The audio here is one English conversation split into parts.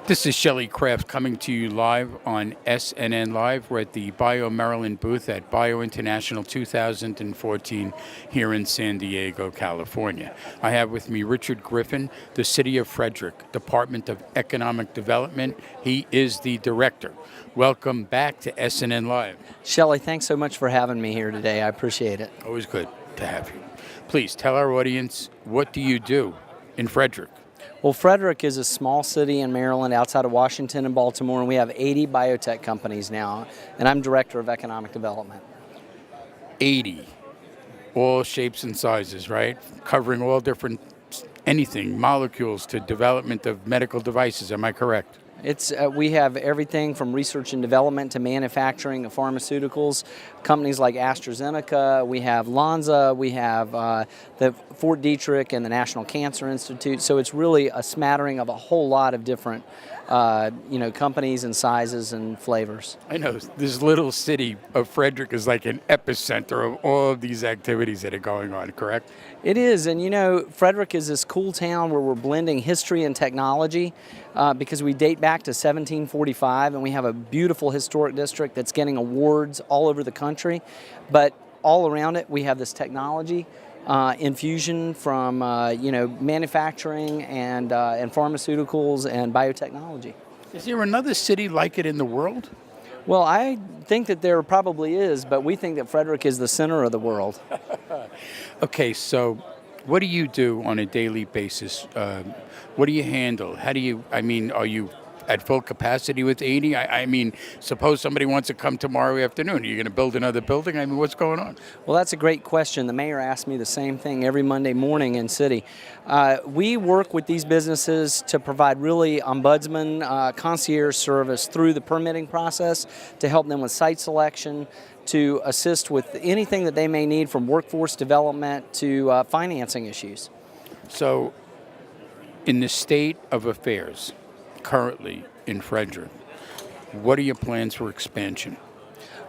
This is Shelley Kraft coming to you live on SNN Live. We're at the BioMaryland booth at Bio International 2014 here in San Diego, California. I have with me Richard Griffin, the City of Frederick, Department of Economic Development. He is the director. Welcome back to SNN Live. Shelley, thanks so much for having me here today. I appreciate it. Always good to have you. Please tell our audience, what do you do in Frederick? Well, Frederick is a small city in Maryland outside of Washington and Baltimore, and we have 80 biotech companies now, and I'm Director of Economic Development. 80, all shapes and sizes, right? Covering all different, anything, molecules to development of medical devices, am I correct? We have everything from research and development to manufacturing of pharmaceuticals. Companies like AstraZeneca, we have Lonza, we have the Fort Detrick and the National Cancer Institute. So it's really a smattering of a whole lot of different companies and sizes and flavors. I know this little city of Frederick is like an epicenter of all of these activities that are going on, correct? It is, and Frederick is this cool town where we're blending history and technology because we date back to 1745, and we have a beautiful historic district that's getting awards all over the country. But all around it, we have this technology infusion from manufacturing and pharmaceuticals and biotechnology. Is there another city like it in the world? Well, I think that there probably is, but we think that Frederick is the center of the world. Okay, so what do you do on a daily basis? What do you handle? Are you at full capacity with 80? I mean, suppose somebody wants to come tomorrow afternoon. Are you going to build another building? I mean, what's going on? Well, that's a great question. The mayor asks me the same thing every Monday morning in city. We work with these businesses to provide really ombudsman concierge service through the permitting process to help them with site selection, to assist with anything that they may need from workforce development to financing issues. So, in the state of affairs currently in Frederick, what are your plans for expansion?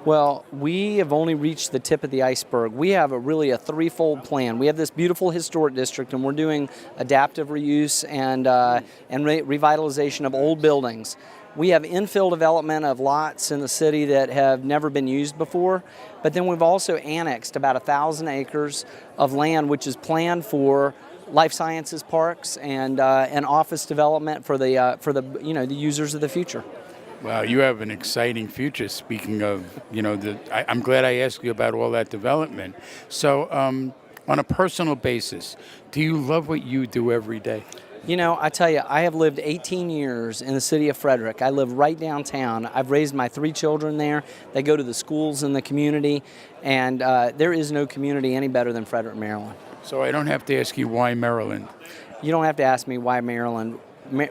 Well, we have only reached the tip of the iceberg. We have really a threefold plan. We have this beautiful historic district, and we're doing adaptive reuse and revitalization of old buildings. We have infill development of lots in the city that have never been used before, but then we've also annexed about 1,000 acres of land, which is planned for life sciences parks and office development for the users of the future. Wow, you have an exciting future. Speaking of, I'm glad I asked you about all that development. So, on a personal basis, do you love what you do every day? I tell you, I have lived 18 years in the city of Frederick. I live right downtown. I've raised my 3 children there. They go to the schools in the community, and there is no community any better than Frederick, Maryland. So I don't have to ask you why Maryland? You don't have to ask me why Maryland.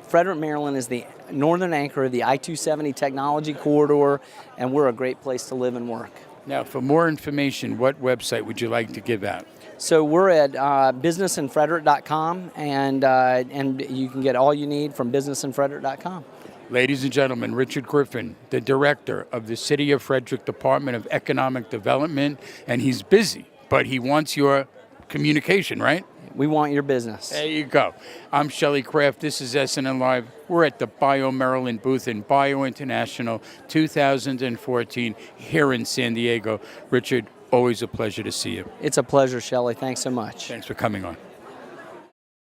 Frederick, Maryland is the northern anchor of the I-270 technology corridor, and we're a great place to live and work. Now, for more information, what website would you like to give out? So we're at businessinfrederick.com, and you can get all you need from businessinfrederick.com. Ladies and gentlemen, Richard Griffin, the director of the City of Frederick Department of Economic Development, and he's busy, but he wants your communication, right? We want your business. There you go. I'm Shelley Kraft. This is SNN Live. We're at the BioMaryland booth in Bio International 2014 here in San Diego. Richard, always a pleasure to see you. It's a pleasure, Shelley. Thanks so much. Thanks for coming on.